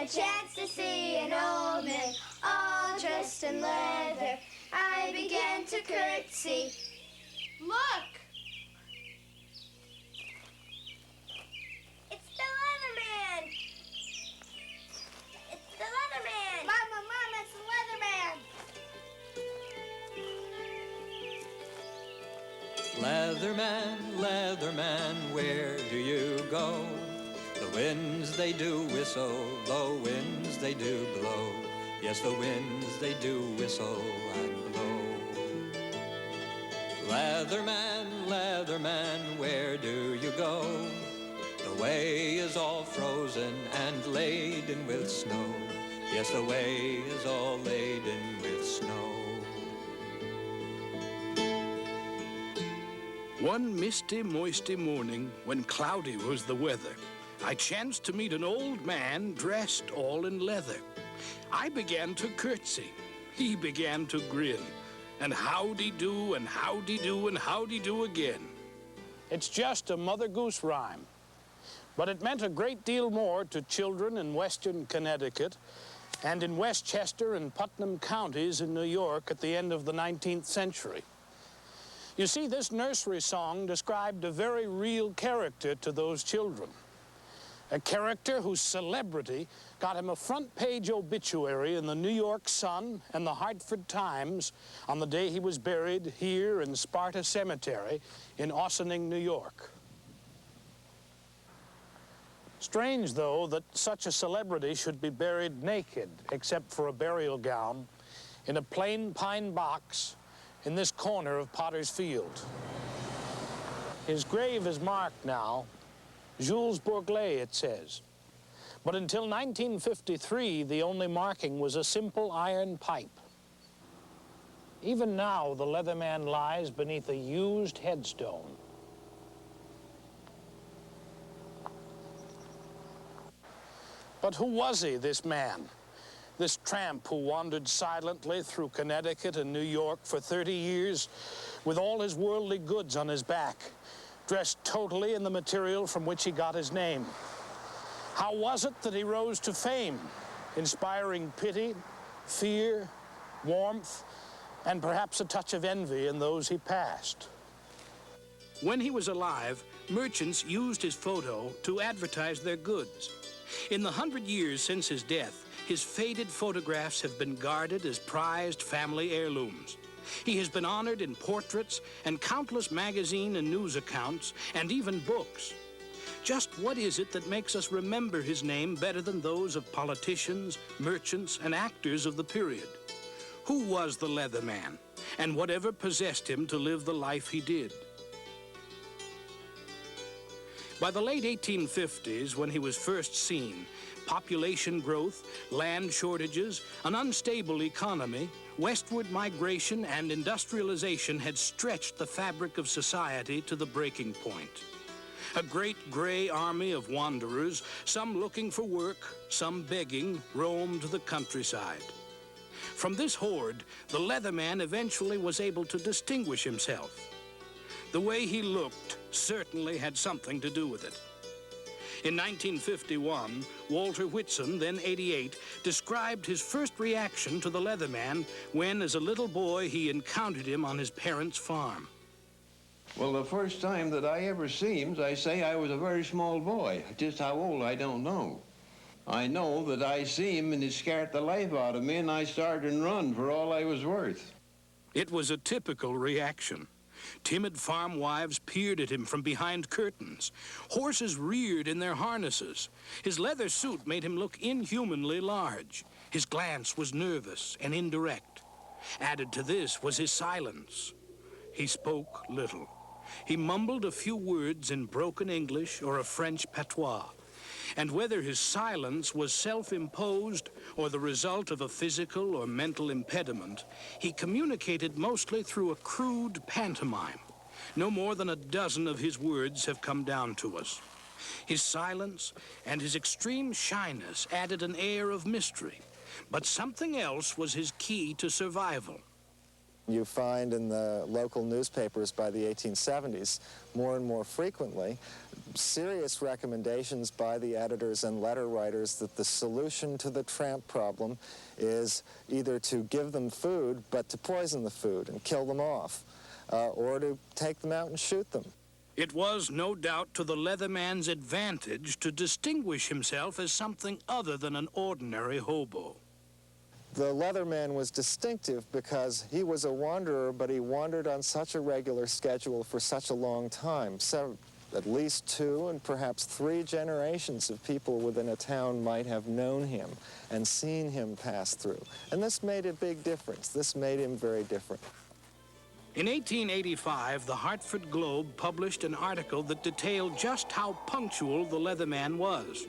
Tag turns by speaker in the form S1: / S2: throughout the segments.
S1: chanced to see an old man, all dressed in leather. I began to curtsy.
S2: Look!
S1: It's the Leatherman! It's the Leatherman! Mama, Mama, it's the Leatherman!
S3: Leatherman, Leatherman, where do you go? The winds they do whistle, the winds they do blow. Yes, the winds they do whistle and blow. Leatherman, Leatherman, where do you go? The way is all frozen and laden with snow. Yes, the way is all laden with snow.
S4: One misty, moisty morning, when cloudy was the weather, I chanced to meet an old man dressed all in leather. I began to curtsy. He began to grin. And howdy-do, and howdy-do, and howdy-do again. It's just a Mother Goose rhyme. But it meant a great deal more to children in western Connecticut and in Westchester and Putnam counties in New York at the end of the 19th century. You see, this nursery song described a very real character to those children. A character whose celebrity got him a front-page obituary in the New York Sun and the Hartford Times on the day he was buried here in Sparta Cemetery in Ossining, New York. Strange, though, that such a celebrity should be buried naked, except for a burial gown, in a plain pine box in this corner of Potter's Field. His grave is marked now, Jules Bourglet, it says. But until 1953, the only marking was a simple iron pipe. Even now, the Leatherman lies beneath a used headstone. But who was he, this man? This tramp who wandered silently through Connecticut and New York for 30 years with all his worldly goods on his back, dressed totally in the material from which he got his name. How was it that he rose to fame, inspiring pity, fear, warmth, and perhaps a touch of envy in those he passed? When he was alive, merchants used his photo to advertise their goods. In the 100 years since his death, his faded photographs have been guarded as prized family heirlooms. He has been honored in portraits and countless magazine and news accounts, and even books. Just what is it that makes us remember his name better than those of politicians, merchants, and actors of the period? Who was the Leatherman, and whatever possessed him to live the life he did? By the late 1850s, when he was first seen, population growth, land shortages, an unstable economy, westward migration, and industrialization had stretched the fabric of society to the breaking point. A great gray army of wanderers, some looking for work, some begging, roamed the countryside. From this horde, the Leatherman eventually was able to distinguish himself. The way he looked certainly had something to do with it. In 1951, Walter Whitson, then 88, described his first reaction to the Leatherman when, as a little boy, he encountered him on his parents' farm.
S5: Well, the first time that I ever seen him, I say I was a very small boy. Just how old, I don't know. I know that I see him and it scared the life out of me, and I started and run for all I was worth.
S4: It was a typical reaction. Timid farm wives peered at him from behind curtains. Horses reared in their harnesses. His leather suit made him look inhumanly large. His glance was nervous and indirect. Added to this was his silence. He spoke little. He mumbled a few words in broken English or a French patois. And whether his silence was self-imposed or the result of a physical or mental impediment, he communicated mostly through a crude pantomime. No more than a dozen of his words have come down to us. His silence and his extreme shyness added an air of mystery, but something else was his key to survival.
S6: You find in the local newspapers by the 1870s, more and more frequently,
S2: serious recommendations by the editors and letter writers that the solution to the tramp problem is either to give them food, but to poison the food and kill them off, or to take them out and shoot them.
S4: It was, no doubt, to the Leatherman's advantage to distinguish himself as something other than an ordinary hobo.
S2: The Leatherman was distinctive because he was a wanderer, but he wandered on such a regular schedule for such a long time. So at least 2 and perhaps 3 generations of people within a town might have known him and seen him pass through. And this made a big difference. This made him very different.
S4: In 1885, the Hartford Globe published an article that detailed just how punctual the Leatherman was.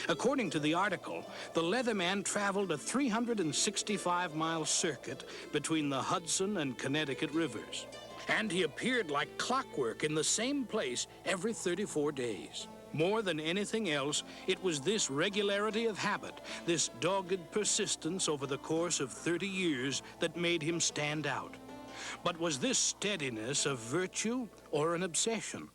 S4: According to the article, the Leatherman traveled a 365-mile circuit between the Hudson and Connecticut rivers. And he appeared like clockwork in the same place every 34 days. More than anything else, it was this regularity of habit, this dogged persistence over the course of 30 years that made him stand out. But was this steadiness a virtue or an obsession?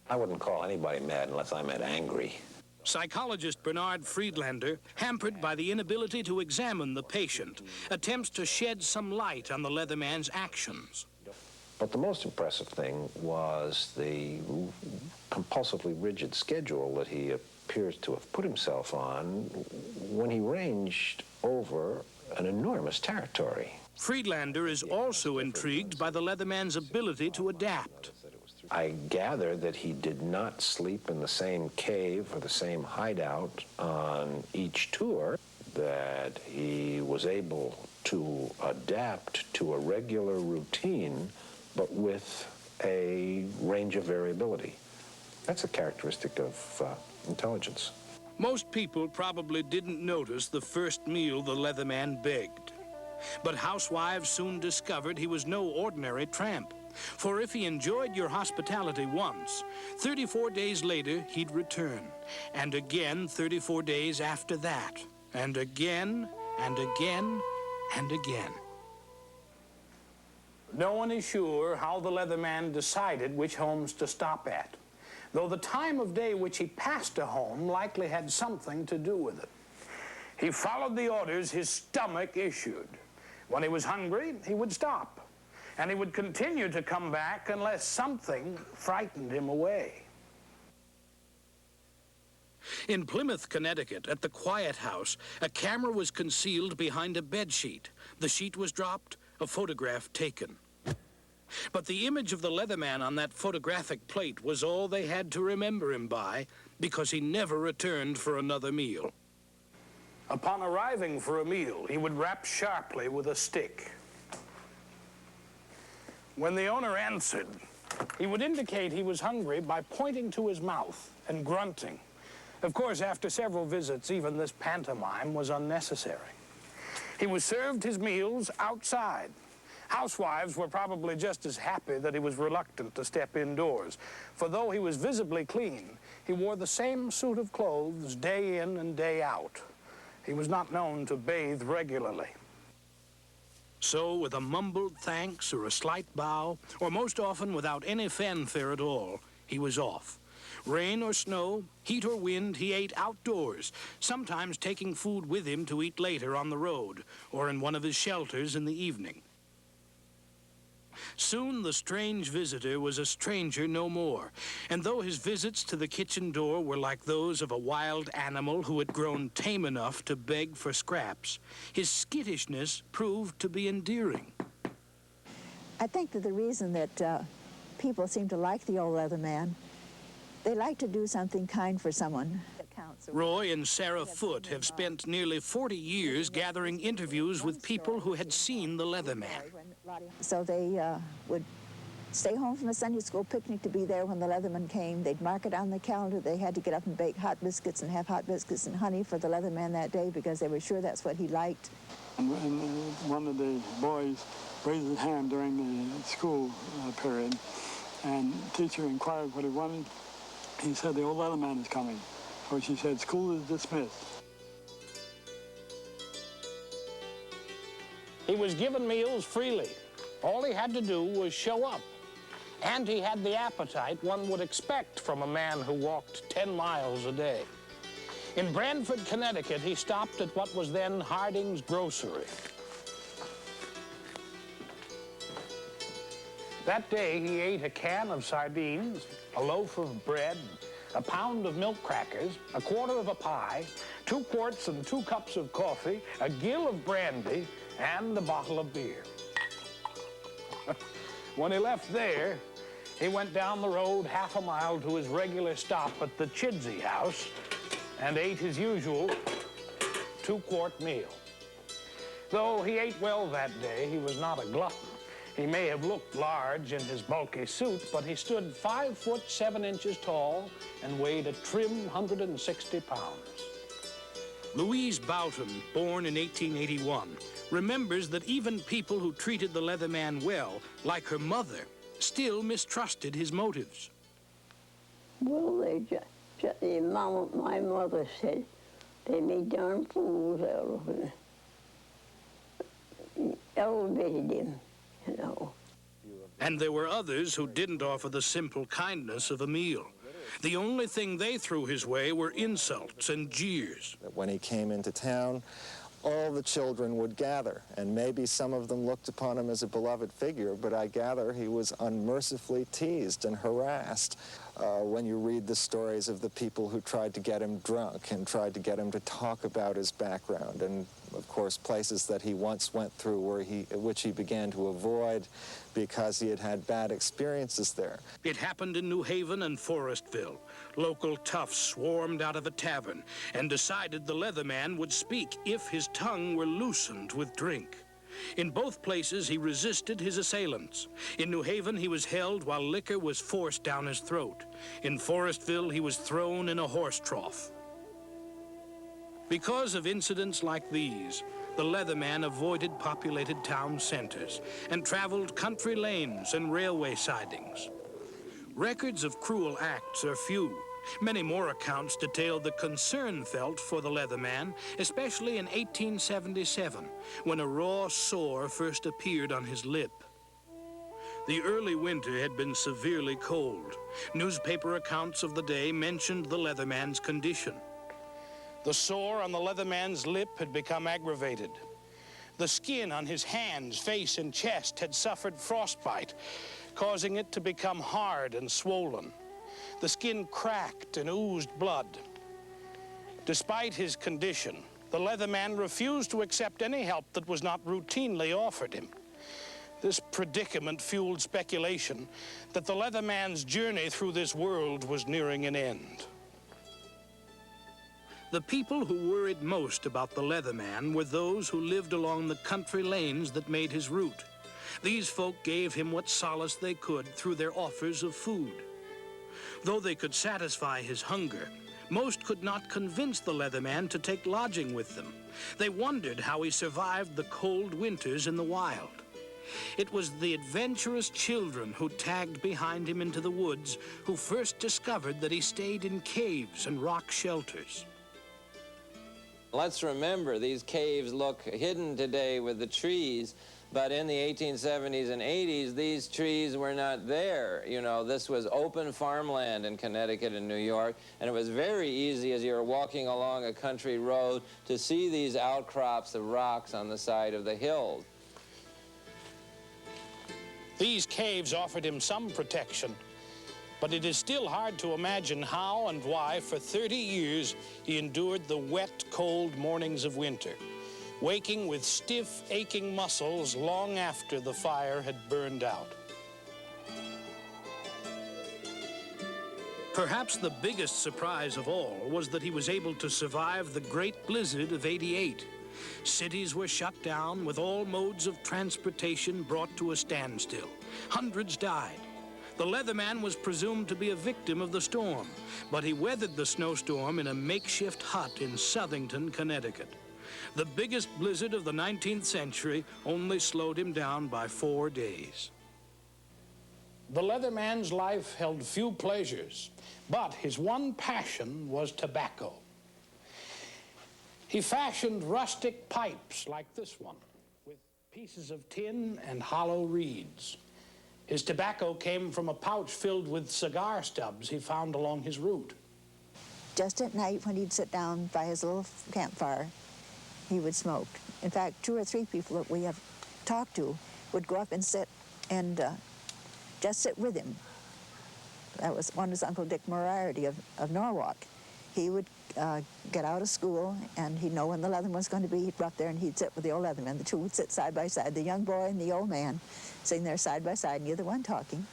S6: I wouldn't call anybody mad unless I meant angry.
S4: Psychologist Bernard Friedlander, hampered by the inability to examine the patient, attempts to shed some light on the Leatherman's actions.
S6: But the most impressive thing was the compulsively rigid schedule that he appears to have put himself on when he ranged over an enormous territory.
S4: Friedlander is also intrigued by the Leatherman's ability to adapt.
S6: I gather that he did not sleep in the same cave or the same hideout on each tour, that he was able to adapt to a regular routine, but with a range of variability. That's a characteristic of intelligence.
S4: Most people probably didn't notice the first meal the Leatherman begged. But housewives soon discovered he was no ordinary tramp. For if he enjoyed your hospitality once, 34 days later he'd return. And again 34 days after that. And again, and again, and again. No one is sure how the Leatherman decided which homes to stop at, though the time of day which he passed a home likely had something to do with it. He followed the orders his stomach issued. When he was hungry, he would stop, and he would continue to come back unless something frightened him away. In Plymouth, Connecticut, at the Quiet House, a camera was concealed behind a bedsheet. The sheet was dropped, a photograph taken. But the image of the Leatherman on that photographic plate was all they had to remember him by, because he never returned for another meal. Upon arriving for a meal, he would rap sharply with a stick. When the owner answered, he would indicate he was hungry by pointing to his mouth and grunting. Of course, after several visits, even this pantomime was unnecessary. He was served his meals outside. Housewives were probably just as happy that he was reluctant to step indoors, for though he was visibly clean, he wore the same suit of clothes day in and day out. He was not known to bathe regularly. So, with a mumbled thanks or a slight bow, or most often without any fanfare at all, he was off. Rain or snow, heat or wind, he ate outdoors, sometimes taking food with him to eat later on the road, or in one of his shelters in the evening. Soon the strange visitor was a stranger no more, and though his visits to the kitchen door were like those of a wild animal who had grown tame enough to beg for scraps, his skittishness proved to be endearing.
S7: I think that the reason that people seem to like the old Leatherman, they like to do something kind for someone.
S4: Roy and Sarah Foote have spent nearly 40 years gathering interviews with people who had seen the Leatherman.
S7: So they would stay home from the Sunday school picnic to be there when the Leatherman came. They'd mark it on the calendar. They had to get up and bake hot biscuits and have hot biscuits and honey for the Leatherman that day because they were sure that's what he liked.
S8: And one of the boys raised his hand during the school period, and the teacher inquired what he wanted. He said, "The old Leatherman is coming." So she said, "School is dismissed."
S4: He was given meals freely. All he had to do was show up. And he had the appetite one would expect from a man who walked 10 miles a day. In Branford, Connecticut, he stopped at what was then Harding's Grocery. That day, he ate a can of sardines, a loaf of bread, a pound of milk crackers, a quarter of a pie, 2 quarts and 2 cups of coffee, a gill of brandy, and a bottle of beer. When he left there, he went down the road half a mile to his regular stop at the Chidsey house and ate his usual 2-quart meal. Though he ate well that day, he was not a glutton. He may have looked large in his bulky suit, but he stood 5 foot 7 inches tall and weighed a trim 160 pounds. Louise Boughton, born in 1881, remembers that even people who treated the Leatherman well, like her mother, still mistrusted his motives.
S9: Well, my mother said they made darn fools out of him. Elevated him, you know.
S4: And there were others who didn't offer the simple kindness of a meal. The only thing they threw his way were insults and jeers.
S2: When he came into town, all the children would gather, and maybe some of them looked upon him as a beloved figure, but I gather he was unmercifully teased and harassed. When you read the stories of the people who tried to get him drunk and tried to get him to talk about his background, and of course places that he once went through which he began to avoid because he had had bad experiences there.
S4: It happened in New Haven and Forestville. Local toughs swarmed out of a tavern and decided the Leatherman would speak if his tongue were loosened with drink. In both places, he resisted his assailants. In New Haven, he was held while liquor was forced down his throat. In Forestville, he was thrown in a horse trough. Because of incidents like these, the Leatherman avoided populated town centers and traveled country lanes and railway sidings. Records of cruel acts are few. Many more accounts detail the concern felt for the Leatherman, especially in 1877, when a raw sore first appeared on his lip. The early winter had been severely cold. Newspaper accounts of the day mentioned the Leatherman's condition. The sore on the Leatherman's lip had become aggravated. The skin on his hands, face, and chest had suffered frostbite, causing it to become hard and swollen. The skin cracked and oozed blood. Despite his condition, the Leatherman refused to accept any help that was not routinely offered him. This predicament fueled speculation that the Leatherman's journey through this world was nearing an end. The people who worried most about the Leatherman were those who lived along the country lanes that made his route. These folk gave him what solace they could through their offers of food. Though they could satisfy his hunger, most could not convince the Leatherman to take lodging with them. They wondered how he survived the cold winters in the wild. It was the adventurous children who tagged behind him into the woods who first discovered that he stayed in caves and rock shelters.
S10: Let's remember, these caves look hidden today with the trees, but in the 1870s and 80s, these trees were not there. You know, this was open farmland in Connecticut and New York, and it was very easy as you were walking along a country road to see these outcrops of rocks on the side of the hills.
S4: These caves offered him some protection, but it is still hard to imagine how and why for 30 years he endured the wet, cold mornings of winter, waking with stiff, aching muscles long after the fire had burned out. Perhaps the biggest surprise of all was that he was able to survive the Great Blizzard of '88. Cities were shut down with all modes of transportation brought to a standstill. Hundreds died. The Leatherman was presumed to be a victim of the storm, but he weathered the snowstorm in a makeshift hut in Southington, Connecticut. The biggest blizzard of the 19th century only slowed him down by 4 days. The Leatherman's life held few pleasures, but his one passion was tobacco. He fashioned rustic pipes like this one, with pieces of tin and hollow reeds. His tobacco came from a pouch filled with cigar stubs he found along his route.
S7: Just at night, when he'd sit down by his little campfire, he would smoke. In fact, 2 or 3 people that we have talked to would go up and sit and just sit with him. That was one was Uncle Dick Moriarty of Norwalk. He would get out of school, and he'd know when the Leatherman was going to be. He'd go up there and he'd sit with the old Leatherman. The two would sit side by side, the young boy and the old man, sitting there side by side, neither one talking.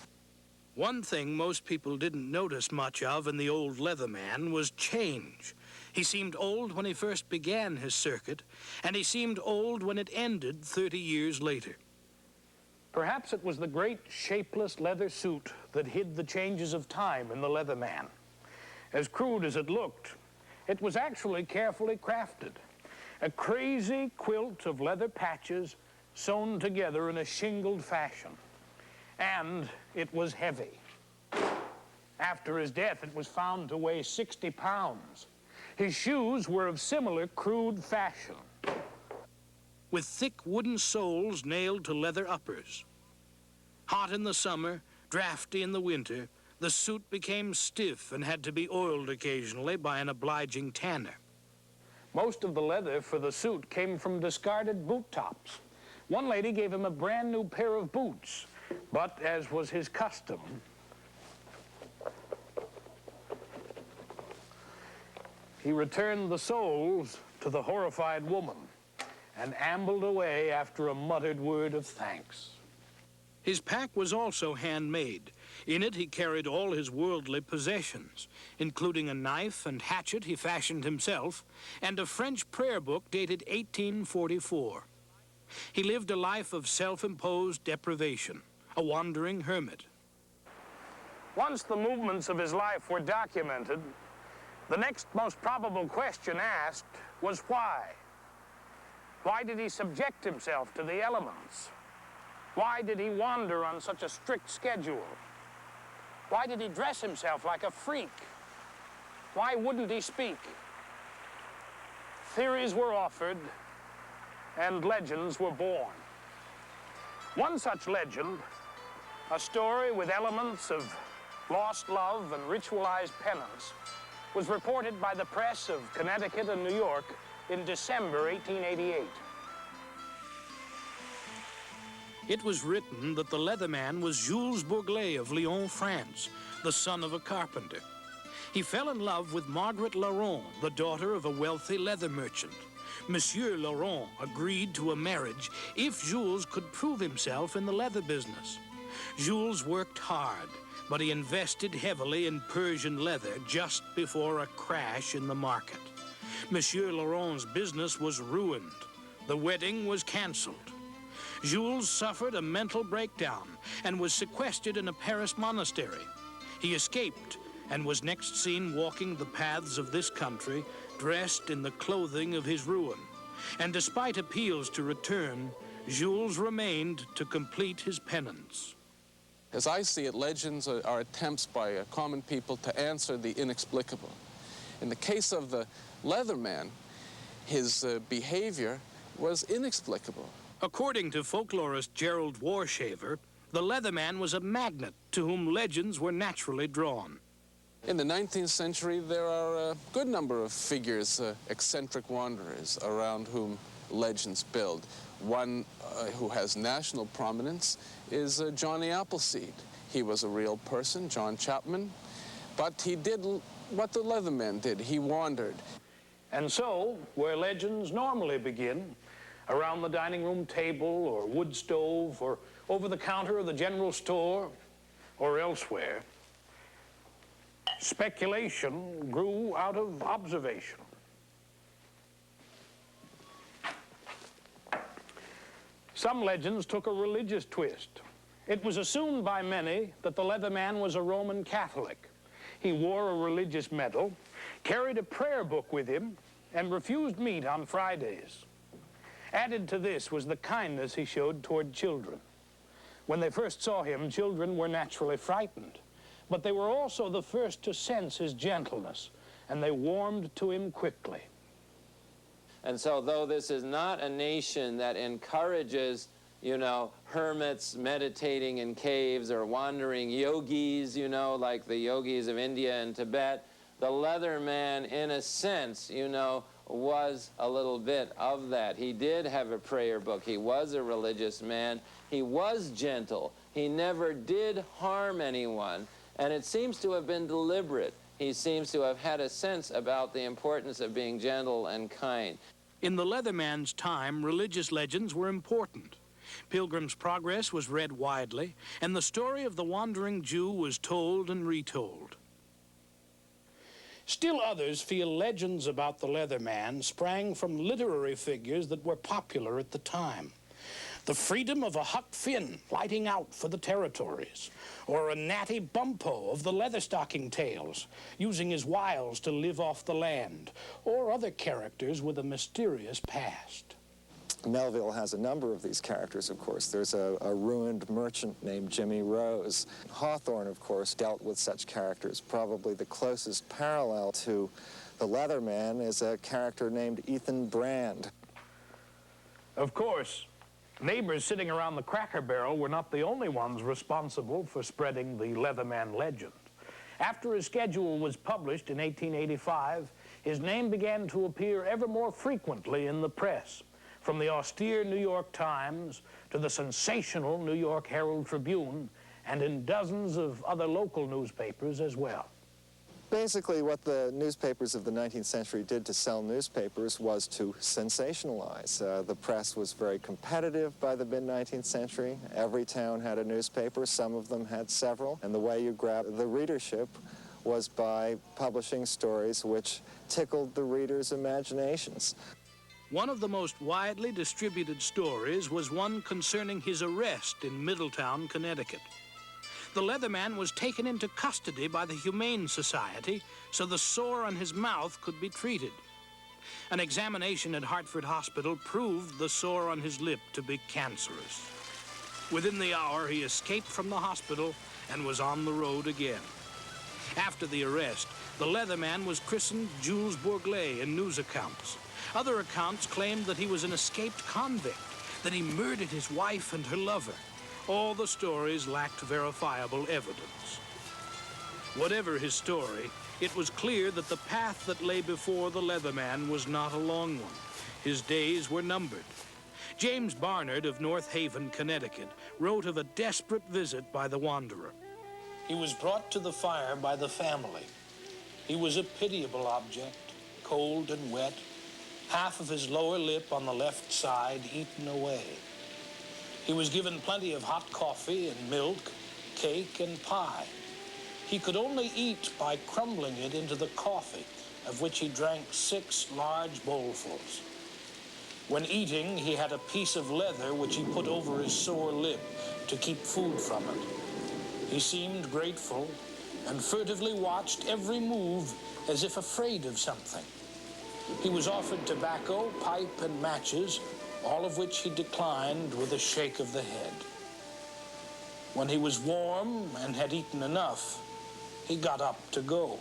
S4: One thing most people didn't notice much of in the old Leatherman was change. He seemed old when he first began his circuit, and he seemed old when it ended 30 years later. Perhaps it was the great shapeless leather suit that hid the changes of time in the Leatherman. As crude as it looked, it was actually carefully crafted. A crazy quilt of leather patches sewn together in a shingled fashion. And it was heavy. After his death, it was found to weigh 60 pounds. His shoes were of similar crude fashion, with thick wooden soles nailed to leather uppers. Hot in the summer, drafty in the winter, the suit became stiff and had to be oiled occasionally by an obliging tanner. Most of the leather for the suit came from discarded boot tops. One lady gave him a brand new pair of boots, but as was his custom, he returned the soles to the horrified woman and ambled away after a muttered word of thanks. His pack was also handmade. In it he carried all his worldly possessions, including a knife and hatchet he fashioned himself, and a French prayer book dated 1844. He lived a life of self-imposed deprivation, a wandering hermit. Once the movements of his life were documented, the next most probable question asked was why? Why did he subject himself to the elements? Why did he wander on such a strict schedule? Why did he dress himself like a freak? Why wouldn't he speak? Theories were offered, and legends were born. One such legend, a story with elements of lost love and ritualized penance, was reported by the press of Connecticut and New York in December 1888. It was written that the Leatherman was Jules Bourglet of Lyon, France, the son of a carpenter. He fell in love with Margaret Laurent, the daughter of a wealthy leather merchant. Monsieur Laurent agreed to a marriage if Jules could prove himself in the leather business. Jules worked hard, but he invested heavily in Persian leather just before a crash in the market. Monsieur Laurent's business was ruined. The wedding was canceled. Jules suffered a mental breakdown and was sequestered in a Paris monastery. He escaped and was next seen walking the paths of this country, dressed in the clothing of his ruin. And despite appeals to return, Jules remained to complete his penance.
S11: As I see it, legends are attempts by common people to answer the inexplicable. In the case of the Leatherman, his behavior was inexplicable.
S4: According to folklorist Gerald Warshaver, the Leatherman was a magnet to whom legends were naturally drawn.
S11: In the 19th century, there are a good number of figures, eccentric wanderers, around whom legends build. One who has national prominence is Johnny Appleseed. He was a real person, John Chapman, but he did what the Leatherman did. He wandered.
S4: And so, where legends normally begin, around the dining room table or wood stove or over the counter of the general store or elsewhere, speculation grew out of observation. Some legends took a religious twist. It was assumed by many that the Leatherman was a Roman Catholic. He wore a religious medal, carried a prayer book with him, and refused meat on Fridays. Added to this was the kindness he showed toward children. When they first saw him, children were naturally frightened, but they were also the first to sense his gentleness, and they warmed to him quickly.
S10: And so though this is not a nation that encourages you know, hermits meditating in caves or wandering yogis, you know, like the yogis of India and Tibet. The Leatherman, in a sense, you know, was a little bit of that. He did have a prayer book. He was a religious man. He was gentle. He never did harm anyone, and it seems to have been deliberate. He seems to have had a sense about the importance of being gentle and kind.
S4: In the Leatherman's time, religious legends were important. Pilgrim's Progress was read widely, and the story of the wandering Jew was told and retold. Still others feel legends about the Leatherman sprang from literary figures that were popular at the time. The freedom of a Huck Finn lighting out for the territories, or a Natty Bumppo of the Leatherstocking Tales, using his wiles to live off the land, or other characters with a mysterious past.
S2: Melville has a number of these characters, of course. There's a ruined merchant named Jimmy Rose. Hawthorne, of course, dealt with such characters. Probably the closest parallel to the Leatherman is a character named Ethan Brand.
S4: Of course, neighbors sitting around the Cracker Barrel were not the only ones responsible for spreading the Leatherman legend. After his schedule was published in 1885, his name began to appear ever more frequently in the press, from the austere New York Times to the sensational New York Herald Tribune, and in dozens of other local newspapers as well.
S2: Basically, what the newspapers of the 19th century did to sell newspapers was to sensationalize. The press was very competitive by the mid-19th century. Every town had a newspaper. Some of them had several. And the way you grabbed the readership was by publishing stories which tickled the readers' imaginations.
S4: One of the most widely distributed stories was one concerning his arrest in Middletown, Connecticut. The Leatherman was taken into custody by the Humane Society so the sore on his mouth could be treated. An examination at Hartford Hospital proved the sore on his lip to be cancerous. Within the hour, he escaped from the hospital and was on the road again. After the arrest, the Leatherman was christened Jules Bourglet in news accounts. Other accounts claimed that he was an escaped convict, that he murdered his wife and her lover. All the stories lacked verifiable evidence. Whatever his story, it was clear that the path that lay before the Leatherman was not a long one. His days were numbered. James Barnard of North Haven, Connecticut, wrote of a desperate visit by the wanderer. He was brought to the fire by the family. He was a pitiable object, cold and wet, half of his lower lip on the left side eaten away. He was given plenty of hot coffee and milk, cake and pie. He could only eat by crumbling it into the coffee, of which he drank 6 large bowlfuls. When eating, he had a piece of leather which he put over his sore lip to keep food from it. He seemed grateful and furtively watched every move as if afraid of something. He was offered tobacco, pipe, and matches, all of which he declined with a shake of the head. When he was warm and had eaten enough, he got up to go.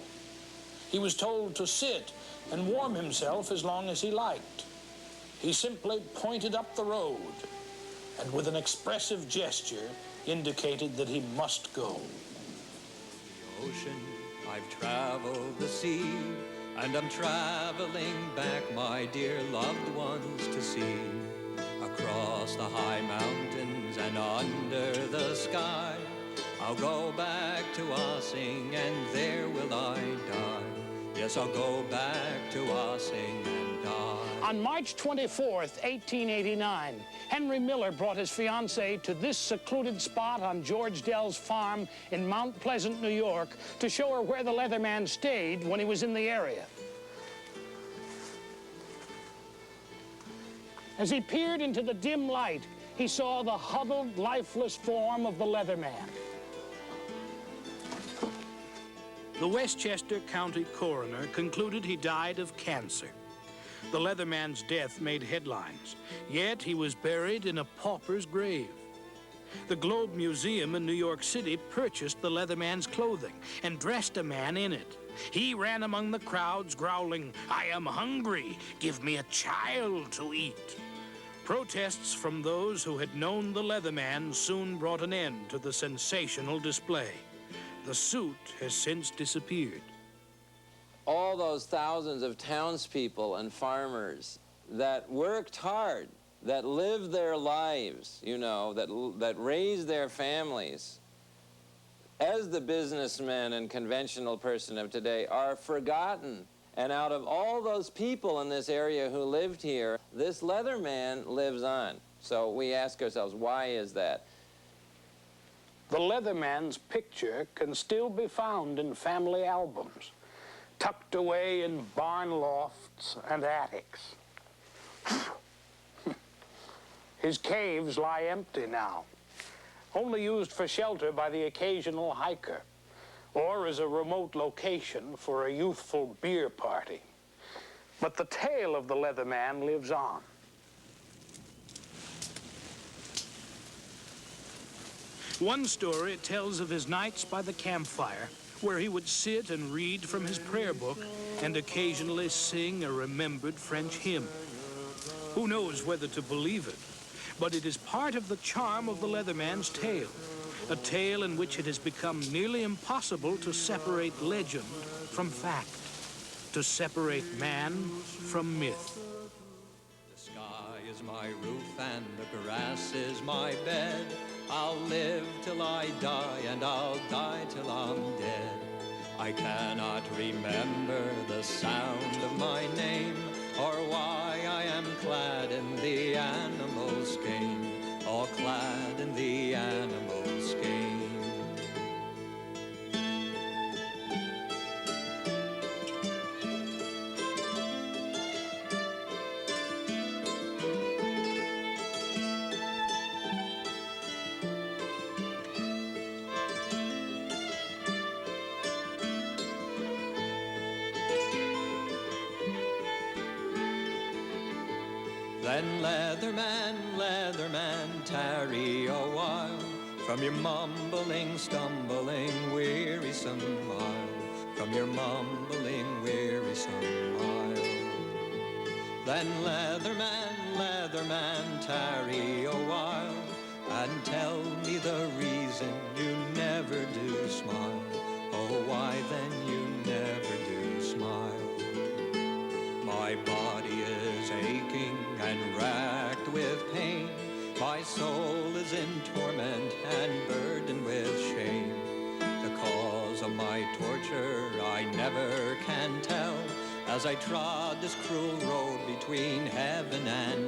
S4: He was told to sit and warm himself as long as he liked. He simply pointed up the road and with an expressive gesture indicated that he must go.
S3: The ocean, I've traveled the sea, and I'm traveling back my dear loved ones to see. Across the high mountains and under the sky, I'll go back to Ossing and there will I die. Yes, I'll go back to Ossing and die.
S4: On March 24th, 1889, Henry Miller brought his fiancée to this secluded spot on George Dell's farm in Mount Pleasant, New York, to show her where the Leatherman stayed when he was in the area. As he peered into the dim light, he saw the huddled, lifeless form of the Leatherman. The Westchester County coroner concluded he died of cancer. The Leatherman's death made headlines, yet he was buried in a pauper's grave. The Globe Museum in New York City purchased the Leatherman's clothing and dressed a man in it. He ran among the crowds growling, "I am hungry, give me a child to eat." Protests from those who had known the Leatherman soon brought an end to the sensational display. The suit has since disappeared.
S10: All those thousands of townspeople and farmers that worked hard, that lived their lives, you know, that raised their families, as the businessmen and conventional person of today, are forgotten. And out of all those people in this area who lived here, this Leatherman lives on. So we ask ourselves, why is that?
S4: The Leatherman's picture can still be found in family albums, tucked away in barn lofts and attics. His caves lie empty now, only used for shelter by the occasional hiker, or as a remote location for a youthful beer party. But the tale of the Leatherman lives on. One story tells of his nights by the campfire, where he would sit and read from his prayer book and occasionally sing a remembered French hymn. Who knows whether to believe it, but it is part of the charm of the Leatherman's tale, a tale in which it has become nearly impossible to separate legend from fact, to separate man from myth.
S3: The sky is my roof and the grass is my bed. I'll live till I die and I'll die till I'm dead. I cannot remember the sound of my name or why I am clad in the animal skin, all clad in the animal skin. Then Leatherman, Leatherman, tarry a while from your mumbling, stumbling, wearisome mile, from your mumbling, wearisome mile. Then Leatherman, Leatherman, tarry a while and tell me the reason you never do smile. Oh, why then you never do smile? My body is aching and racked with pain. My soul is in torment and burdened with shame. The cause of my torture I never can tell, as I trod this cruel road between heaven and